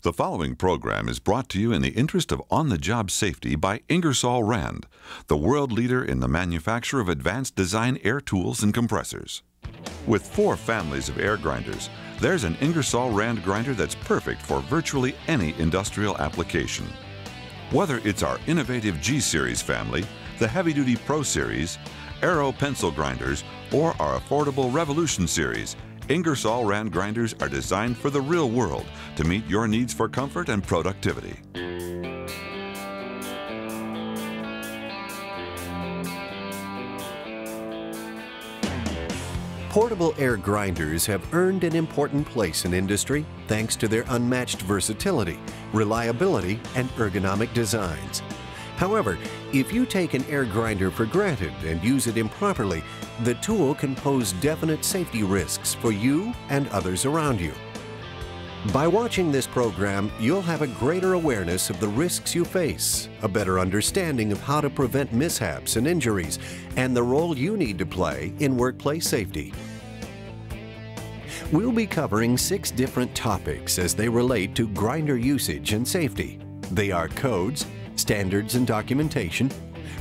The following program is brought to you in the interest of on-the-job safety by Ingersoll Rand, the world leader in the manufacture of advanced design air tools and compressors. With 4 families of air grinders, there's an Ingersoll Rand grinder that's perfect for virtually any industrial application. Whether it's our innovative G-Series family, the heavy-duty Pro Series, Aero pencil grinders, or our affordable Revolution Series, Ingersoll Rand grinders are designed for the real world to meet your needs for comfort and productivity. Portable air grinders have earned an important place in industry thanks to their unmatched versatility, reliability, and ergonomic designs. However, if you take an air grinder for granted and use it improperly, the tool can pose definite safety risks for you and others around you. By watching this program, you'll have a greater awareness of the risks you face, a better understanding of how to prevent mishaps and injuries, and the role you need to play in workplace safety. We'll be covering 6 different topics as they relate to grinder usage and safety. They are codes, standards and documentation,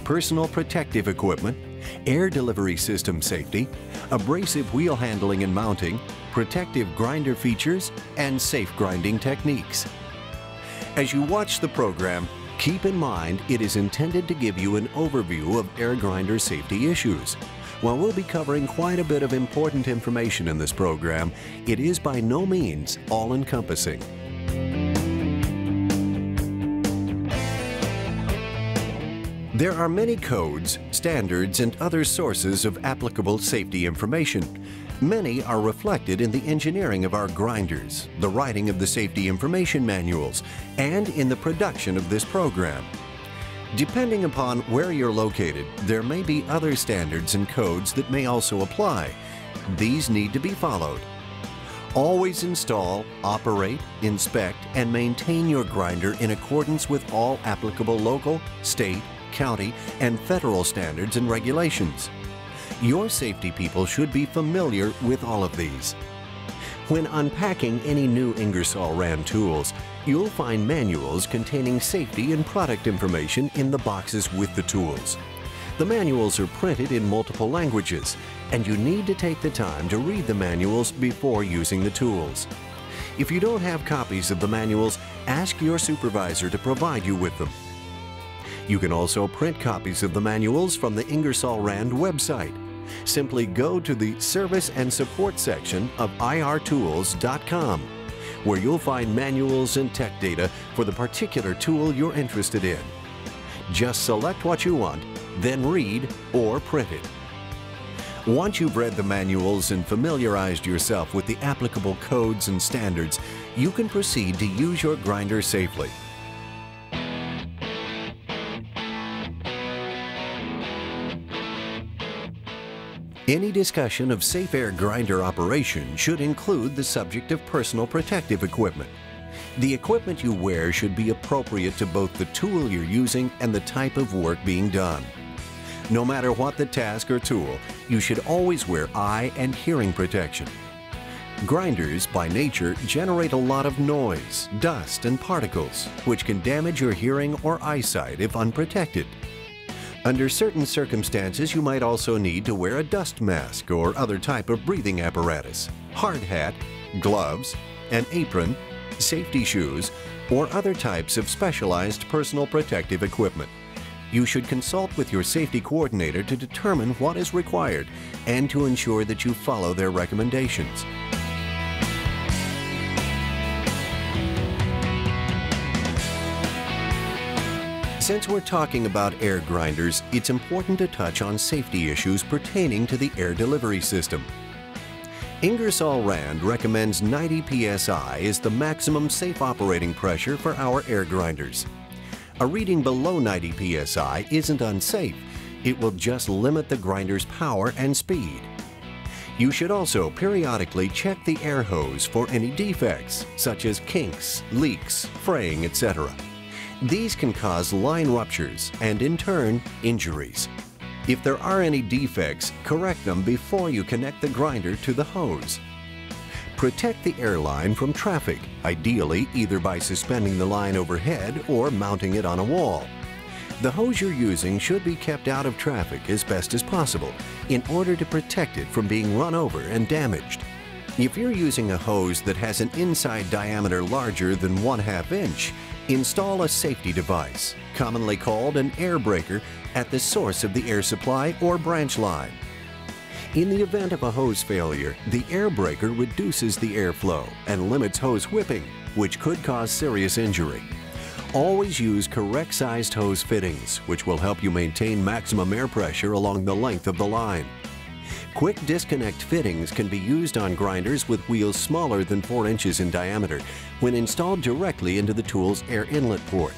personal protective equipment, air delivery system safety, abrasive wheel handling and mounting, protective grinder features, and safe grinding techniques. As you watch the program, keep in mind it is intended to give you an overview of air grinder safety issues. While we'll be covering quite a bit of important information in this program, it is by no means all-encompassing. There are many codes, standards, and other sources of applicable safety information. Many are reflected in the engineering of our grinders, the writing of the safety information manuals, and in the production of this program. Depending upon where you're located, there may be other standards and codes that may also apply. These need to be followed. Always install, operate, inspect, and maintain your grinder in accordance with all applicable local, state, county, and federal standards and regulations. Your safety people should be familiar with all of these. When unpacking any new Ingersoll Rand tools, you'll find manuals containing safety and product information in the boxes with the tools. The manuals are printed in multiple languages, and you need to take the time to read the manuals before using the tools. If you don't have copies of the manuals, ask your supervisor to provide you with them. You can also print copies of the manuals from the Ingersoll Rand website. Simply go to the Service and Support section of irtools.com, where you'll find manuals and tech data for the particular tool you're interested in. Just select what you want, then read or print it. Once you've read the manuals and familiarized yourself with the applicable codes and standards, you can proceed to use your grinder safely. Any discussion of safe air grinder operation should include the subject of personal protective equipment. The equipment you wear should be appropriate to both the tool you're using and the type of work being done. No matter what the task or tool, you should always wear eye and hearing protection. Grinders, by nature, generate a lot of noise, dust, and particles, which can damage your hearing or eyesight if unprotected. Under certain circumstances, you might also need to wear a dust mask or other type of breathing apparatus, hard hat, gloves, an apron, safety shoes, or other types of specialized personal protective equipment. You should consult with your safety coordinator to determine what is required and to ensure that you follow their recommendations. Since we're talking about air grinders, it's important to touch on safety issues pertaining to the air delivery system. Ingersoll Rand recommends 90 psi as the maximum safe operating pressure for our air grinders. A reading below 90 psi isn't unsafe, it will just limit the grinder's power and speed. You should also periodically check the air hose for any defects, such as kinks, leaks, fraying, etc. These can cause line ruptures and, in turn, injuries. If there are any defects, correct them before you connect the grinder to the hose. Protect the air line from traffic, ideally either by suspending the line overhead or mounting it on a wall. The hose you're using should be kept out of traffic as best as possible in order to protect it from being run over and damaged. If you're using a hose that has an inside diameter larger than 1/2 inch, install a safety device, commonly called an air breaker, at the source of the air supply or branch line. In the event of a hose failure, the air breaker reduces the airflow and limits hose whipping, which could cause serious injury. Always use correct-sized hose fittings, which will help you maintain maximum air pressure along the length of the line. Quick disconnect fittings can be used on grinders with wheels smaller than 4 inches in diameter when installed directly into the tool's air inlet port.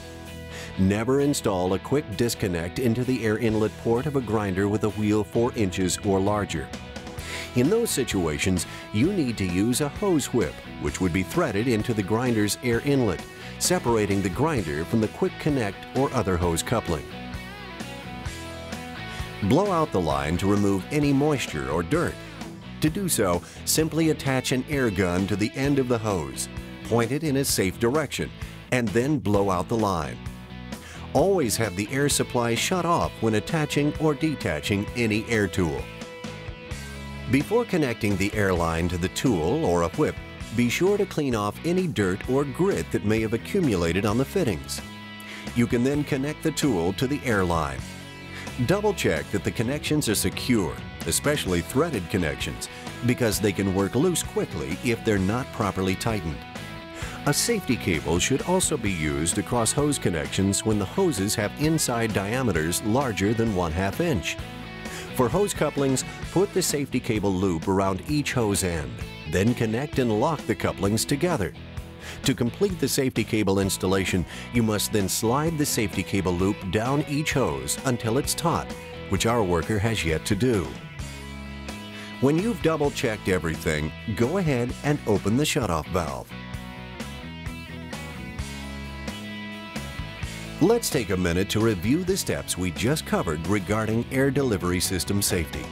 Never install a quick disconnect into the air inlet port of a grinder with a wheel 4 inches or larger. In those situations, you need to use a hose whip, which would be threaded into the grinder's air inlet, separating the grinder from the quick connect or other hose coupling. Blow out the line to remove any moisture or dirt. To do so, simply attach an air gun to the end of the hose, point it in a safe direction, and then blow out the line. Always have the air supply shut off when attaching or detaching any air tool. Before connecting the air line to the tool or a whip, be sure to clean off any dirt or grit that may have accumulated on the fittings. You can then connect the tool to the air line. Double check that the connections are secure, especially threaded connections, because they can work loose quickly if they're not properly tightened. A safety cable should also be used across hose connections when the hoses have inside diameters larger than 1/2 inch. For hose couplings, put the safety cable loop around each hose end, then connect and lock the couplings together. To complete the safety cable installation, you must then slide the safety cable loop down each hose until it's taut, which our worker has yet to do. When you've double-checked everything, go ahead and open the shutoff valve. Let's take a minute to review the steps we just covered regarding air delivery system safety.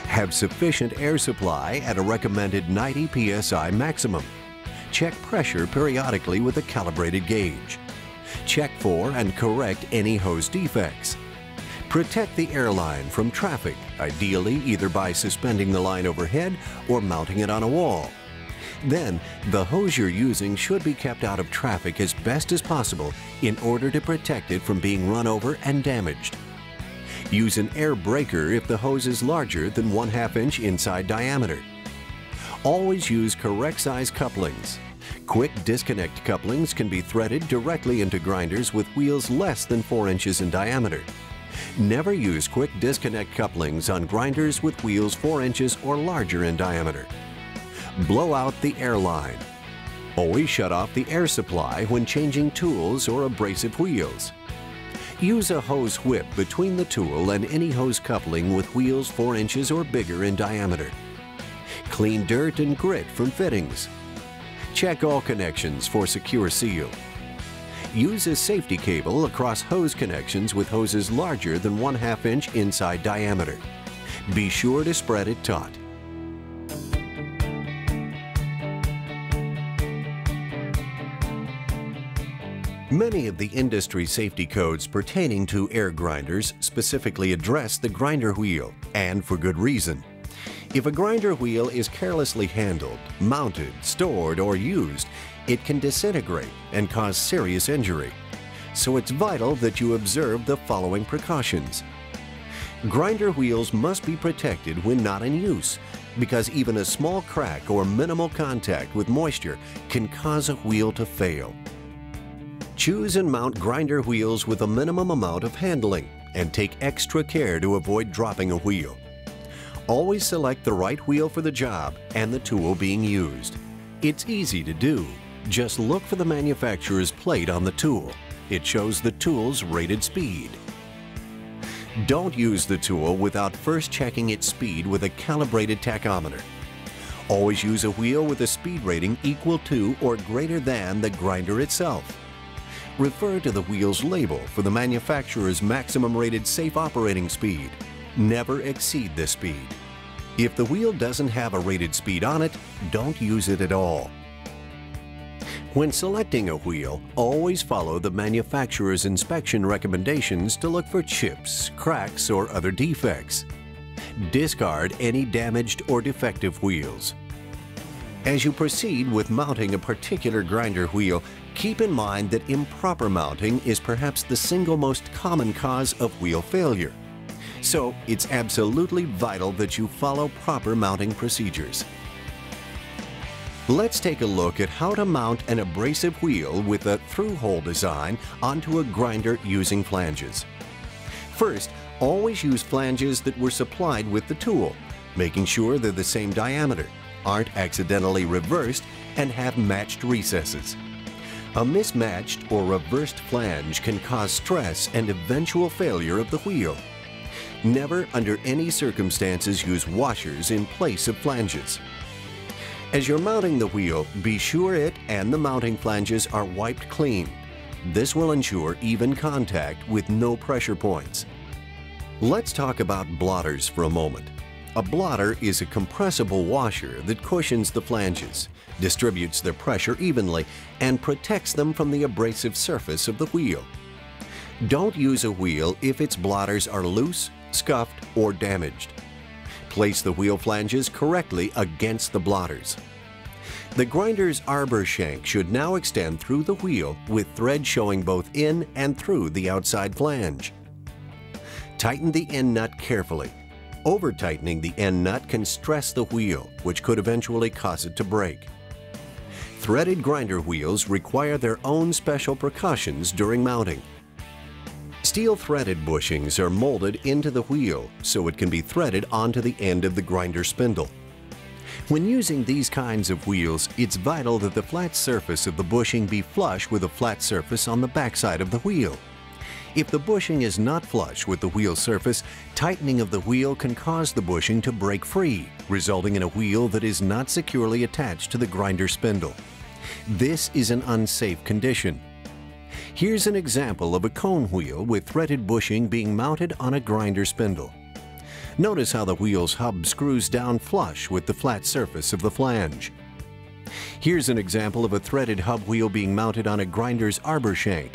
Have sufficient air supply at a recommended 90 psi maximum. Check pressure periodically with a calibrated gauge. Check for and correct any hose defects. Protect the airline from traffic, ideally either by suspending the line overhead or mounting it on a wall. Then, the hose you're using should be kept out of traffic as best as possible in order to protect it from being run over and damaged. Use an air breaker if the hose is larger than 1/2 inch inside diameter. Always use correct size couplings. Quick disconnect couplings can be threaded directly into grinders with wheels less than 4 inches in diameter. Never use quick disconnect couplings on grinders with wheels 4 inches or larger in diameter. Blow out the air line. Always shut off the air supply when changing tools or abrasive wheels. Use a hose whip between the tool and any hose coupling with wheels 4 inches or bigger in diameter. Clean dirt and grit from fittings. Check all connections for secure seal. Use a safety cable across hose connections with hoses larger than 1/2 inch inside diameter. Be sure to spread it taut. Many of the industry safety codes pertaining to air grinders specifically address the grinder wheel, and for good reason. If a grinder wheel is carelessly handled, mounted, stored, or used, it can disintegrate and cause serious injury. So it's vital that you observe the following precautions. Grinder wheels must be protected when not in use, because even a small crack or minimal contact with moisture can cause a wheel to fail. Choose and mount grinder wheels with a minimum amount of handling, and take extra care to avoid dropping a wheel. Always select the right wheel for the job and the tool being used. It's easy to do. Just look for the manufacturer's plate on the tool. It shows the tool's rated speed. Don't use the tool without first checking its speed with a calibrated tachometer. Always use a wheel with a speed rating equal to or greater than the grinder itself. Refer to the wheel's label for the manufacturer's maximum rated safe operating speed. Never exceed this speed. If the wheel doesn't have a rated speed on it, don't use it at all. When selecting a wheel, always follow the manufacturer's inspection recommendations to look for chips, cracks, or other defects. Discard any damaged or defective wheels. As you proceed with mounting a particular grinder wheel, keep in mind that improper mounting is perhaps the single most common cause of wheel failure. So it's absolutely vital that you follow proper mounting procedures. Let's take a look at how to mount an abrasive wheel with a through-hole design onto a grinder using flanges. First, always use flanges that were supplied with the tool, making sure they're the same diameter, aren't accidentally reversed, and have matched recesses. A mismatched or reversed flange can cause stress and eventual failure of the wheel. Never, under any circumstances, use washers in place of flanges. As you're mounting the wheel, be sure it and the mounting flanges are wiped clean. This will ensure even contact with no pressure points. Let's talk about blotters for a moment. A blotter is a compressible washer that cushions the flanges, distributes their pressure evenly, and protects them from the abrasive surface of the wheel. Don't use a wheel if its blotters are loose, scuffed, or damaged. Place the wheel flanges correctly against the blotters. The grinder's arbor shank should now extend through the wheel with thread showing both in and through the outside flange. Tighten the end nut carefully. Over-tightening the end nut can stress the wheel, which could eventually cause it to break. Threaded grinder wheels require their own special precautions during mounting. Steel threaded bushings are molded into the wheel so it can be threaded onto the end of the grinder spindle. When using these kinds of wheels, it's vital that the flat surface of the bushing be flush with a flat surface on the backside of the wheel. If the bushing is not flush with the wheel surface, tightening of the wheel can cause the bushing to break free, resulting in a wheel that is not securely attached to the grinder spindle. This is an unsafe condition. Here's an example of a cone wheel with threaded bushing being mounted on a grinder spindle. Notice how the wheel's hub screws down flush with the flat surface of the flange. Here's an example of a threaded hub wheel being mounted on a grinder's arbor shank.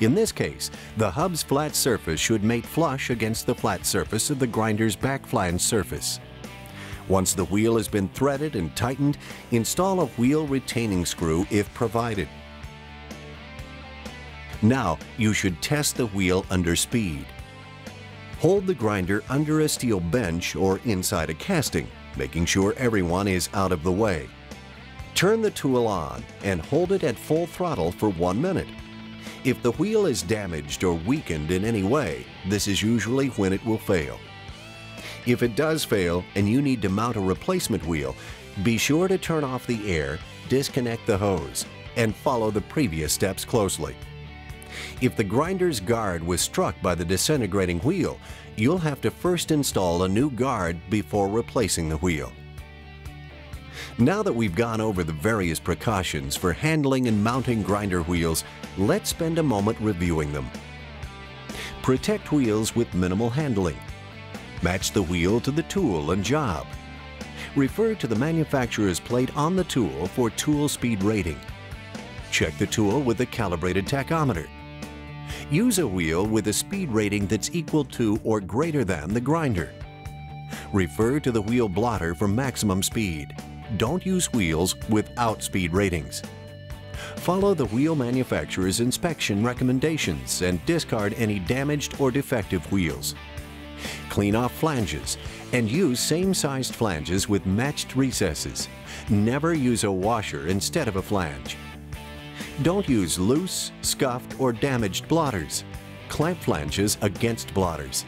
In this case, the hub's flat surface should mate flush against the flat surface of the grinder's back flange surface. Once the wheel has been threaded and tightened, install a wheel retaining screw if provided. Now, you should test the wheel under speed. Hold the grinder under a steel bench or inside a casting, making sure everyone is out of the way. Turn the tool on and hold it at full throttle for 1 minute. If the wheel is damaged or weakened in any way, this is usually when it will fail. If it does fail and you need to mount a replacement wheel, be sure to turn off the air, disconnect the hose, and follow the previous steps closely. If the grinder's guard was struck by the disintegrating wheel, you'll have to first install a new guard before replacing the wheel. Now that we've gone over the various precautions for handling and mounting grinder wheels, let's spend a moment reviewing them. Protect wheels with minimal handling. Match the wheel to the tool and job. Refer to the manufacturer's plate on the tool for tool speed rating. Check the tool with a calibrated tachometer. Use a wheel with a speed rating that's equal to or greater than the grinder. Refer to the wheel blotter for maximum speed. Don't use wheels without speed ratings. Follow the wheel manufacturer's inspection recommendations and discard any damaged or defective wheels. Clean off flanges and use same-sized flanges with matched recesses. Never use a washer instead of a flange. Don't use loose, scuffed, or damaged blotters. Clamp flanges against blotters.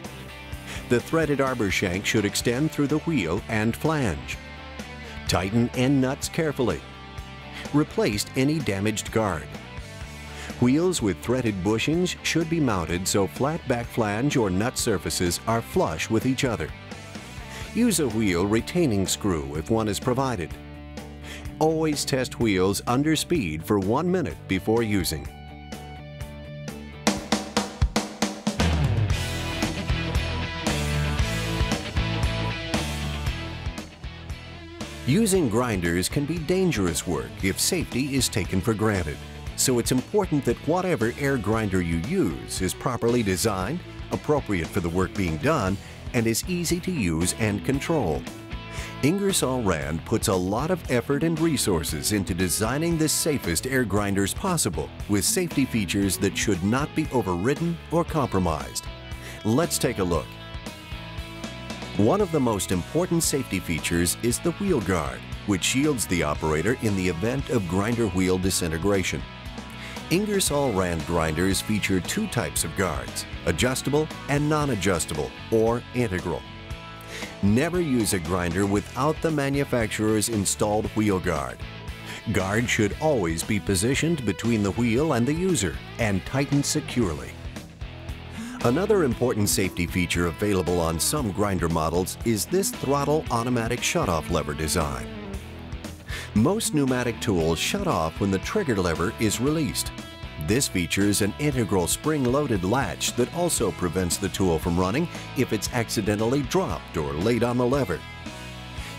The threaded arbor shank should extend through the wheel and flange. Tighten end nuts carefully. Replace any damaged guard. Wheels with threaded bushings should be mounted so flat back flange or nut surfaces are flush with each other. Use a wheel retaining screw if one is provided. Always test wheels under speed for 1 minute before using. Using grinders can be dangerous work if safety is taken for granted. So it's important that whatever air grinder you use is properly designed, appropriate for the work being done, and is easy to use and control. Ingersoll Rand puts a lot of effort and resources into designing the safest air grinders possible with safety features that should not be overridden or compromised. Let's take a look. One of the most important safety features is the wheel guard, which shields the operator in the event of grinder wheel disintegration. Ingersoll Rand grinders feature two types of guards, adjustable and non-adjustable, or integral. Never use a grinder without the manufacturer's installed wheel guard. Guard should always be positioned between the wheel and the user and tightened securely. Another important safety feature available on some grinder models is this throttle automatic shutoff lever design. Most pneumatic tools shut off when the trigger lever is released. This features an integral spring-loaded latch that also prevents the tool from running if it's accidentally dropped or laid on the lever.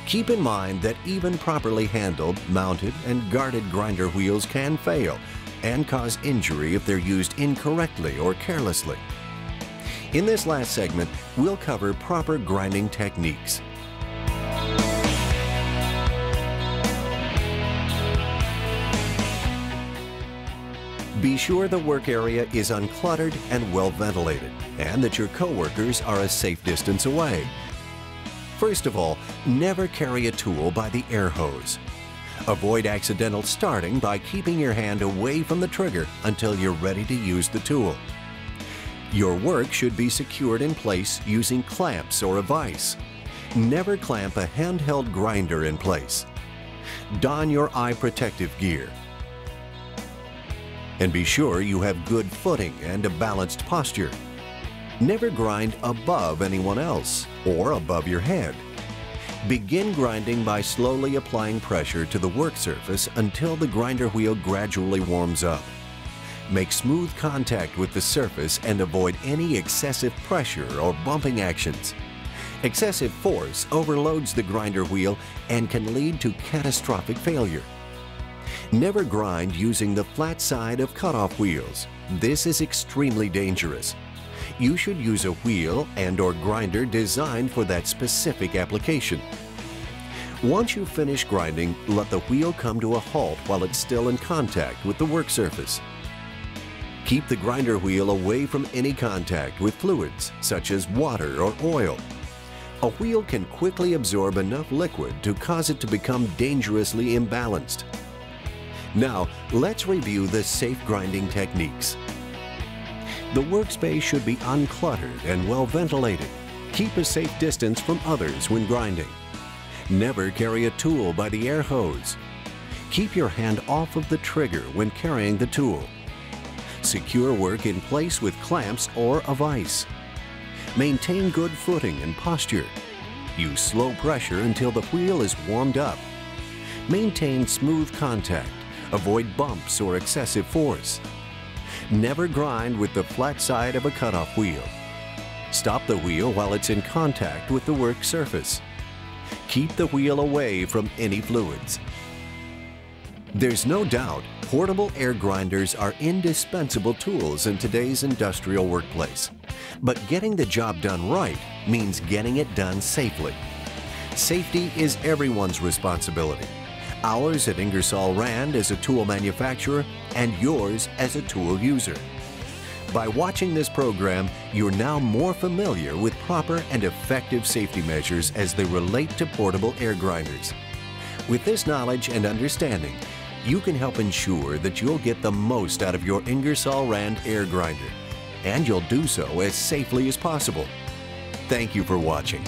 Keep in mind that even properly handled, mounted, and guarded grinder wheels can fail and cause injury if they're used incorrectly or carelessly. In this last segment, we'll cover proper grinding techniques. Be sure the work area is uncluttered and well ventilated, and that your coworkers are a safe distance away. First of all, never carry a tool by the air hose. Avoid accidental starting by keeping your hand away from the trigger until you're ready to use the tool. Your work should be secured in place using clamps or a vise. Never clamp a handheld grinder in place. Don your eye protective gear. And be sure you have good footing and a balanced posture. Never grind above anyone else or above your head. Begin grinding by slowly applying pressure to the work surface until the grinder wheel gradually warms up. Make smooth contact with the surface and avoid any excessive pressure or bumping actions. Excessive force overloads the grinder wheel and can lead to catastrophic failure. Never grind using the flat side of cutoff wheels. This is extremely dangerous. You should use a wheel and/or grinder designed for that specific application. Once you finish grinding, let the wheel come to a halt while it's still in contact with the work surface. Keep the grinder wheel away from any contact with fluids, such as water or oil. A wheel can quickly absorb enough liquid to cause it to become dangerously imbalanced. Now, let's review the safe grinding techniques. The workspace should be uncluttered and well ventilated. Keep a safe distance from others when grinding. Never carry a tool by the air hose. Keep your hand off of the trigger when carrying the tool. Secure work in place with clamps or a vise. Maintain good footing and posture. Use slow pressure until the wheel is warmed up. Maintain smooth contact. Avoid bumps or excessive force. Never grind with the flat side of a cutoff wheel. Stop the wheel while it's in contact with the work surface. Keep the wheel away from any fluids. There's no doubt portable air grinders are indispensable tools in today's industrial workplace. But getting the job done right means getting it done safely. Safety is everyone's responsibility. Ours at Ingersoll Rand as a tool manufacturer and yours as a tool user. By watching this program, you're now more familiar with proper and effective safety measures as they relate to portable air grinders. With this knowledge and understanding, you can help ensure that you'll get the most out of your Ingersoll Rand air grinder, and you'll do so as safely as possible. Thank you for watching.